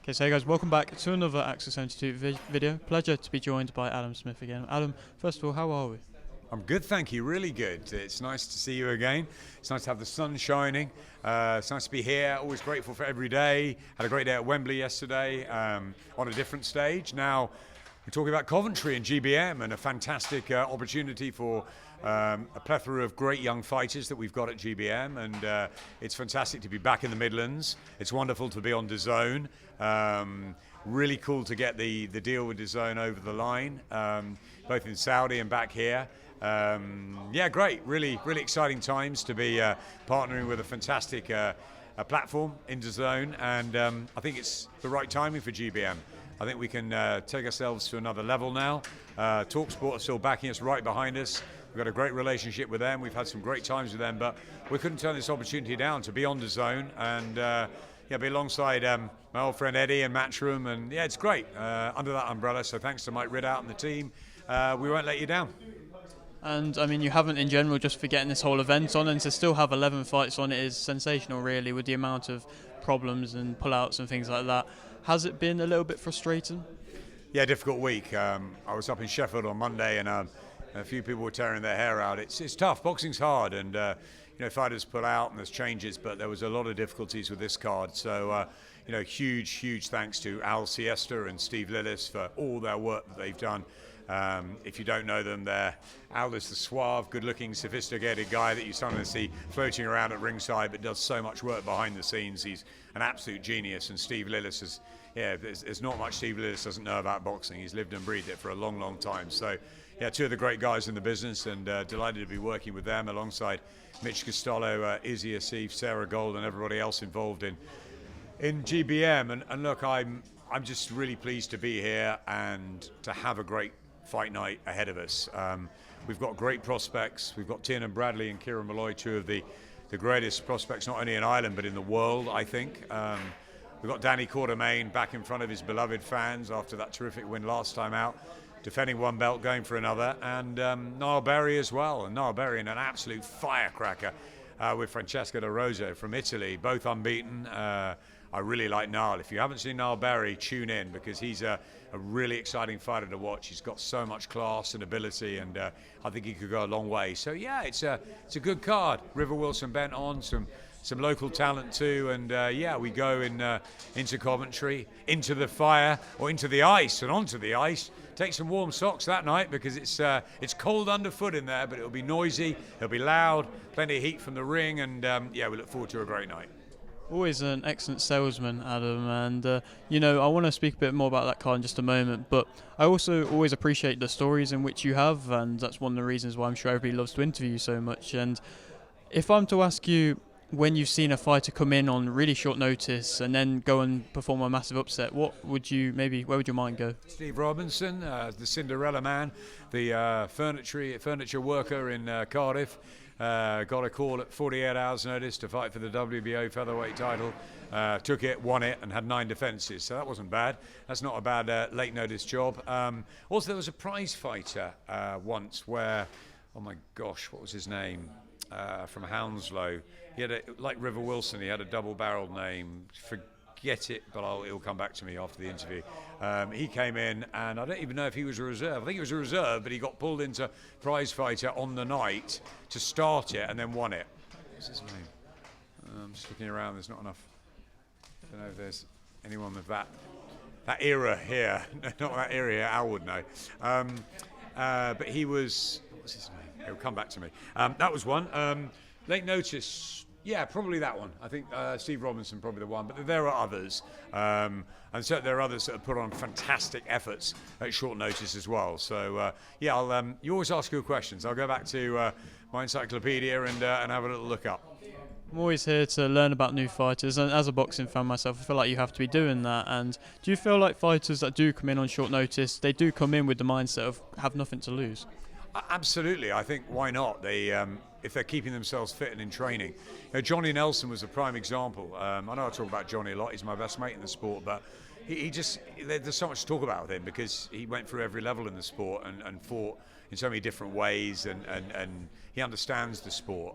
Okay, so hey guys, welcome back to another Axis 72 video. Pleasure to be joined by Adam Smith again. Adam, first of all, how are we? I'm good, thank you. Really good. It's nice to see you again. It's nice to have the sun shining. It's nice to be here. Always grateful for every day. Had a great day at Wembley yesterday on a different stage. Now we're talking about Coventry and GBM and a fantastic opportunity for a plethora of great young fighters that we've got at GBM, and it's fantastic to be back in the Midlands. It's wonderful to be on DAZN. Really cool to get the deal with DAZN over the line, both in Saudi and back here. Yeah, great. Really exciting times to be partnering with a fantastic platform in DAZN, and I think it's the right timing for GBM. I think we can take ourselves to another level now. TalkSport are still backing us, right behind us. We've got a great relationship with them. We've had some great times with them, but we couldn't turn this opportunity down to be on DAZN and be alongside my old friend Eddie and Matchroom, and yeah, it's great under that umbrella. So thanks to Mike Ridout and the team. We won't let you down. And I mean, you haven't in general, just for getting this whole event on, and to still have 11 fights on it is sensational, really, with the amount of problems and pullouts and things like that. Has it been a little bit frustrating? Yeah, difficult week. I was up in Sheffield on Monday, and a few people were tearing their hair out. It's tough. Boxing's hard, and fighters pull out and there's changes, but there was a lot of difficulties with this card. So, huge thanks to Al Siesta and Steve Lillis for all their work that they've done. If you don't know them, Al is the suave, good-looking, sophisticated guy that you sometimes see floating around at ringside, but does so much work behind the scenes. He's an absolute genius, and Steve Lillis is, there's not much Steve Lillis doesn't know about boxing. He's lived and breathed it for a long time. So, yeah, two of the great guys in the business, and delighted to be working with them alongside Mitch Costello, Izzy Asif, Sarah Gold, and everybody else involved in GBM. And look, I'm just really pleased to be here and to have a great fight night ahead of us. We've got great prospects. We've got Tiernan Bradley and Kieran Malloy, two of the greatest prospects, not only in Ireland but in the world, I think. We've got Danny Quartermain back in front of his beloved fans after that terrific win last time out, defending one belt, going for another, and Niall Berry as well. And Niall Berry in an absolute firecracker with Francesco De Rosa from Italy, both unbeaten. I really like Niall. If you haven't seen Niall Berry, tune in, because he's a really exciting fighter to watch. He's got so much class and ability, and I think he could go a long way. So yeah, it's a good card. River Wilson bent on some local talent too, and we go into Coventry, into the fire, or into the ice and onto the ice. Take some warm socks that night, because it's cold underfoot in there, but it'll be noisy, it'll be loud, plenty of heat from the ring, and we look forward to a great night. Always an excellent salesman, Adam, and I want to speak a bit more about that card in just a moment, but I also always appreciate the stories in which you have, and that's one of the reasons why I'm sure everybody loves to interview you so much. And if I'm to ask you, when you've seen a fighter come in on really short notice and then go and perform a massive upset, where would your mind go? Steve Robinson, the Cinderella man, the furniture worker in Cardiff. Got a call at 48 hours notice to fight for the WBO featherweight title. Took it, won it, and had 9 defences. So that wasn't bad. That's not a bad late notice job. Also, there was a prize fighter once where, oh my gosh, what was his name? From Hounslow. He had like River Wilson, he had a double-barreled name. Forget it, but it'll come back to me after the interview. He came in, and I don't even know if he was a reserve. I think he was a reserve, but he got pulled into prize fighter on the night to start it and then won it. What's his name? I'm just looking around, there's not enough. I don't know if there's anyone with that era here. Not that era here, Al would know. But he was, what was his name? It'll come back to me. That was one. Late notice, yeah, probably that one. I think Steve Robinson probably the one, but there are others. And so there are others that have put on fantastic efforts at short notice as well. So you always ask good questions. I'll go back to my encyclopedia and have a little look up. I'm always here to learn about new fighters, and as a boxing fan myself, I feel like you have to be doing that. And do you feel like fighters that do come in on short notice, they do come in with the mindset of have nothing to lose? Absolutely. I think why not? They, if they're keeping themselves fit and in training. Johnny Nelson was a prime example. I know I talk about Johnny a lot. He's my best mate in the sport, but there's so much to talk about with him, because he went through every level in the sport and fought in so many different ways, and he understands the sport.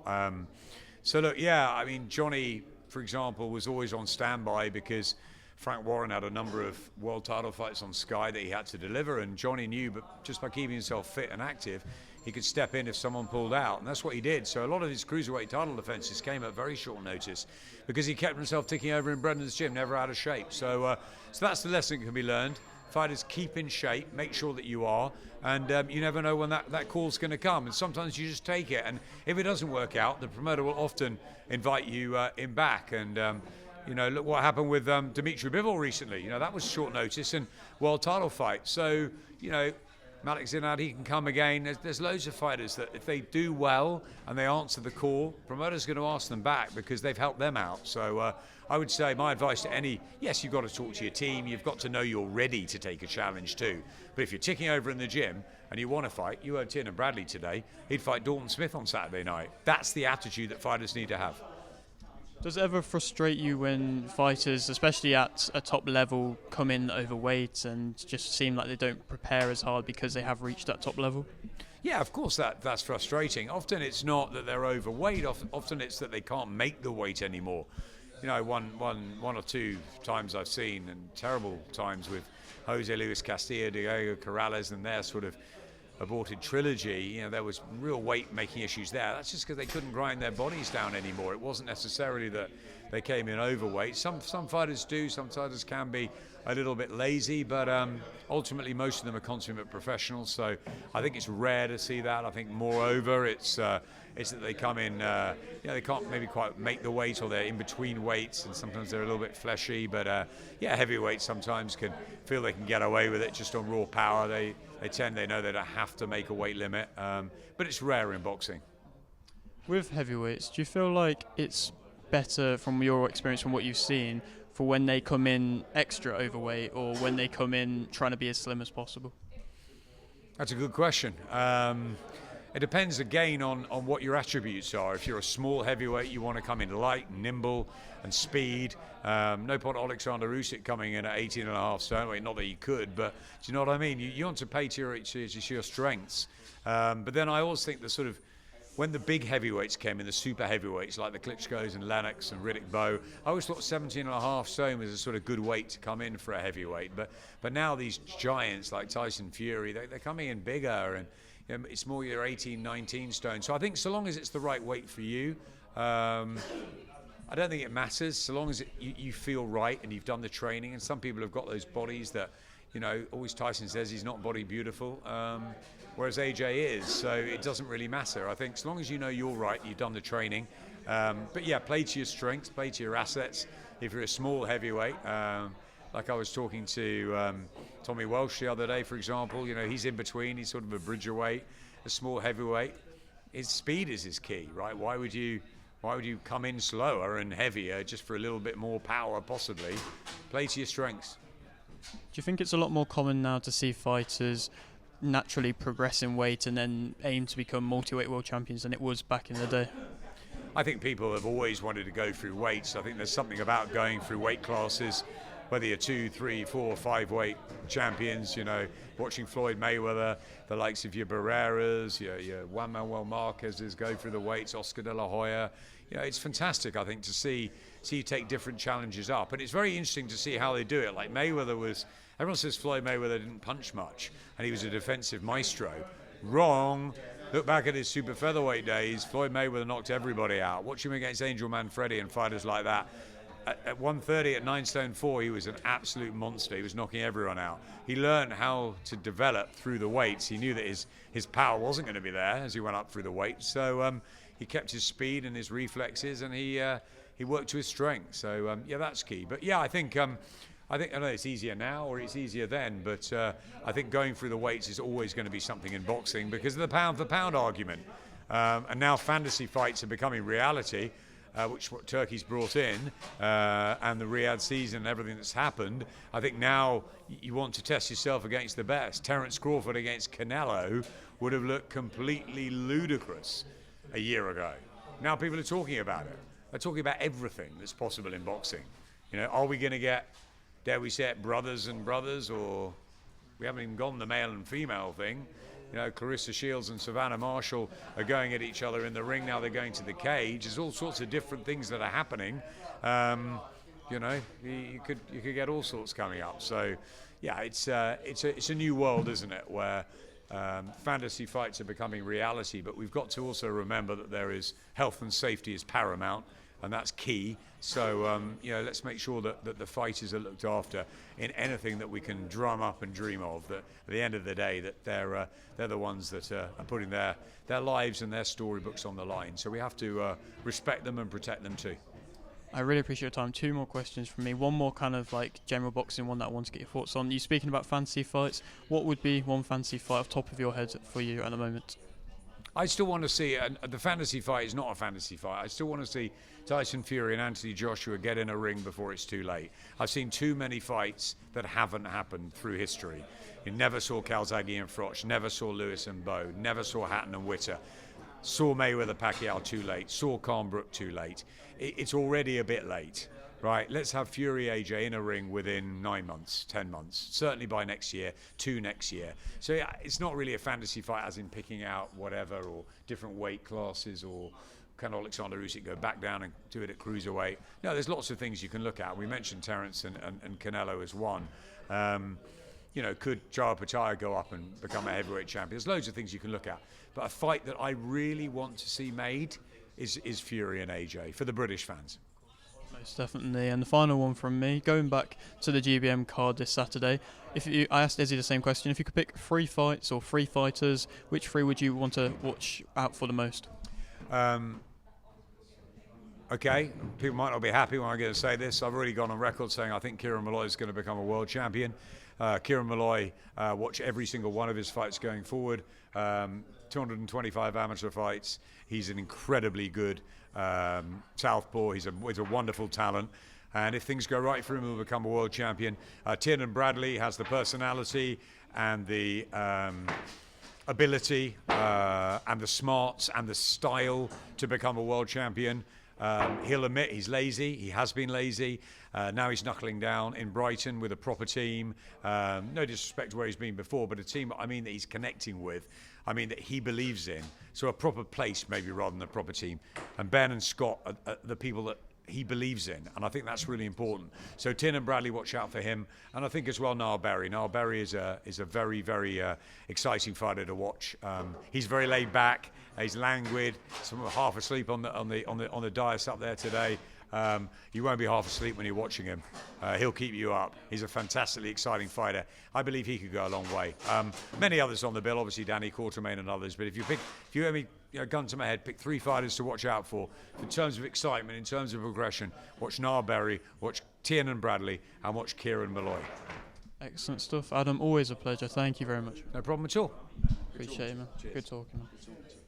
So look, yeah, I mean, Johnny, for example, was always on standby because Frank Warren had a number of world title fights on Sky that he had to deliver, and Johnny knew, but just by keeping himself fit and active, he could step in if someone pulled out, and that's what he did. So a lot of his cruiserweight title defenses came at very short notice because he kept himself ticking over in Brendan's gym, never out of shape. So that's the lesson that can be learned. Fighters, keep in shape, make sure that you are, and you never know when that call's going to come, and sometimes you just take it, and if it doesn't work out, the promoter will often invite you in back, and look what happened with Dimitri Bivol recently. That was short notice and world title fight. So, Malik Zinad, he can come again. There's loads of fighters that if they do well and they answer the call, promoters are going to ask them back because they've helped them out. So I would say my advice to yes, you've got to talk to your team. You've got to know you're ready to take a challenge too. But if you're ticking over in the gym and you want to fight, you heard Tiernan Bradley today, he'd fight Dalton Smith on Saturday night. That's the attitude that fighters need to have. Does it ever frustrate you when fighters, especially at a top level, come in overweight and just seem like they don't prepare as hard because they have reached that top level? Yeah, of course that's frustrating. Often it's not that they're overweight. Often it's that they can't make the weight anymore. One or two times I've seen, and terrible times with Jose Luis Castillo, Diego Corrales, and their sort of aborted trilogy, there was real weight-making issues there. That's just because they couldn't grind their bodies down anymore. It wasn't necessarily that they came in overweight. Some fighters do. Some fighters can be a little bit lazy, but ultimately most of them are consummate professionals. So I think it's rare to see that. I think moreover, it's that they come in, they can't maybe quite make the weight, or they're in between weights, and sometimes they're a little bit fleshy. But heavyweights sometimes can feel they can get away with it just on raw power. They know they don't have to make a weight limit, but it's rare in boxing. With heavyweights, do you feel like it's better, from your experience, from what you've seen, for when they come in extra overweight or when they come in trying to be as slim as possible? That's a good question. It depends again on what your attributes are. If you're a small heavyweight, you want to come in light, nimble, and speed. No point Alexander Usyk coming in at 18.5 stone weight. Not that he could, but do you know what I mean? You want to play to your strengths. But then I always think the sort of, when the big heavyweights came in, the super heavyweights like the Klitschko's and Lennox and Riddick Bowe, I always thought 17.5 stone was a sort of good weight to come in for a heavyweight. But now these giants like Tyson Fury, they're coming in bigger, and it's more your 18, 19 stone. So I think so long as it's the right weight for you, I don't think it matters, so long as you feel right and you've done the training. And some people have got those bodies that, always Tyson says he's not body beautiful, whereas AJ is, so it doesn't really matter. I think so long as you know you're right, you've done the training. But yeah, play to your strengths, play to your assets. If you're a small heavyweight, like I was talking to Tommy Welsh the other day, for example, he's in between, he's sort of a bridgerweight, a small heavyweight. His speed is his key, right? Why would you come in slower and heavier just for a little bit more power, possibly? Play to your strengths. Do you think it's a lot more common now to see fighters naturally progress in weight and then aim to become multi-weight world champions than it was back in the day? I think people have always wanted to go through weights. I think there's something about going through weight classes, whether you're 2, 3, 4, 5 weight champions, watching Floyd Mayweather, the likes of your Barreras, your Juan Manuel Marquez's go through the weights, Oscar De La Hoya. It's fantastic, I think, to see you take different challenges up. And it's very interesting to see how they do it. Like everyone says Floyd Mayweather didn't punch much and he was a defensive maestro. Wrong. Look back at his super featherweight days. Floyd Mayweather knocked everybody out. Watch him against Angel Manfredi and fighters like that. At 130 at 9 stone 4, he was an absolute monster. He was knocking everyone out. He learned how to develop through the weights. He knew that his power wasn't going to be there as he went up through the weights. So he kept his speed and his reflexes, and he worked to his strength. So that's key. But yeah, I think I know it's easier now or it's easier then, but I think going through the weights is always going to be something in boxing because of the pound for pound argument. And now fantasy fights are becoming reality. Which what Turkey's brought in, and the Riyadh season and everything that's happened. I think now you want to test yourself against the best. Terence Crawford against Canelo would have looked completely ludicrous a year ago. Now people are talking about it. They're talking about everything that's possible in boxing. Are we going to get, dare we say it, brothers and brothers, or we haven't even gone the male and female thing. Clarissa Shields and Savannah Marshall are going at each other in the ring. Now they're going to the cage. There's all sorts of different things that are happening. You know, you could get all sorts coming up. So, yeah, it's a new world, isn't it? Where fantasy fights are becoming reality, but we've got to also remember that there is health and safety is paramount, and that's key. So, let's make sure that the fighters are looked after in anything that we can drum up and dream of. That at the end of the day, that they're the ones that are putting their lives and their storybooks on the line. So we have to respect them and protect them too. I really appreciate your time. Two more questions from me. One more kind of like general boxing one that I want to get your thoughts on. You speaking about fantasy fights. What would be one fantasy fight off the top of your head for you at the moment? I still want to see, and the fantasy fight is not a fantasy fight. I still want to see Tyson Fury and Anthony Joshua get in a ring before it's too late. I've seen too many fights that haven't happened through history. You never saw Calzaghe and Froch, never saw Lewis and Bowe, never saw Hatton and Witter. Saw Mayweather Pacquiao too late, saw Brook too late. It's already a bit late, right? Let's have Fury AJ in a ring within 9 months, 10 months, certainly by next year, 2 next year. So yeah, it's not really a fantasy fight as in picking out whatever or different weight classes or can Alexander Usyk go back down and do it at cruiserweight. No, there's lots of things you can look at. We mentioned Terence and Canelo as one. Could Joe Pataya go up and become a heavyweight champion? There's loads of things you can look at. But a fight that I really want to see made is Fury and AJ for the British fans. Most definitely. And the final one from me, going back to the GBM card this Saturday. I asked Izzy the same question. If you could pick 3 fights or 3 fighters, which 3 would you want to watch out for the most? Okay, people might not be happy when I'm going to say this. I've already gone on record saying I think Kieran Molloy is going to become a world champion. Kieran Molloy, watch every single one of his fights going forward. 225 amateur fights. He's an incredibly good southpaw. He's a wonderful talent. And if things go right for him, he'll become a world champion. Tiernan Bradley has the personality and the ability and the smarts and the style to become a world champion. He'll admit he's lazy. He has been lazy. Now he's knuckling down in Brighton with a proper team. No disrespect to where he's been before, but a team that he's connecting with. That he believes in. So a proper place maybe rather than a proper team. And Ben and Scott are the people that he believes in, and I think that's really important. So Tiernan Bradley, watch out for him, and I think as well Niall Berry. Niall Berry is a very, very exciting fighter to watch. He's very laid back. He's languid. Some half asleep on the dais up there today. You won't be half asleep when you're watching him. He'll keep you up. He's a fantastically exciting fighter. I believe he could go a long way. Many others on the bill, obviously Danny Quartermain and others. But if you let me, gun to my head, pick 3 fighters to watch out for in terms of excitement, in terms of progression. Watch Niall Berry, watch Tiernan Bradley, and watch Kieran Molloy. Excellent stuff, Adam. Always a pleasure. Thank you very much. No problem at all. Appreciate it, man. Cheers. Good talking, man. Good talking.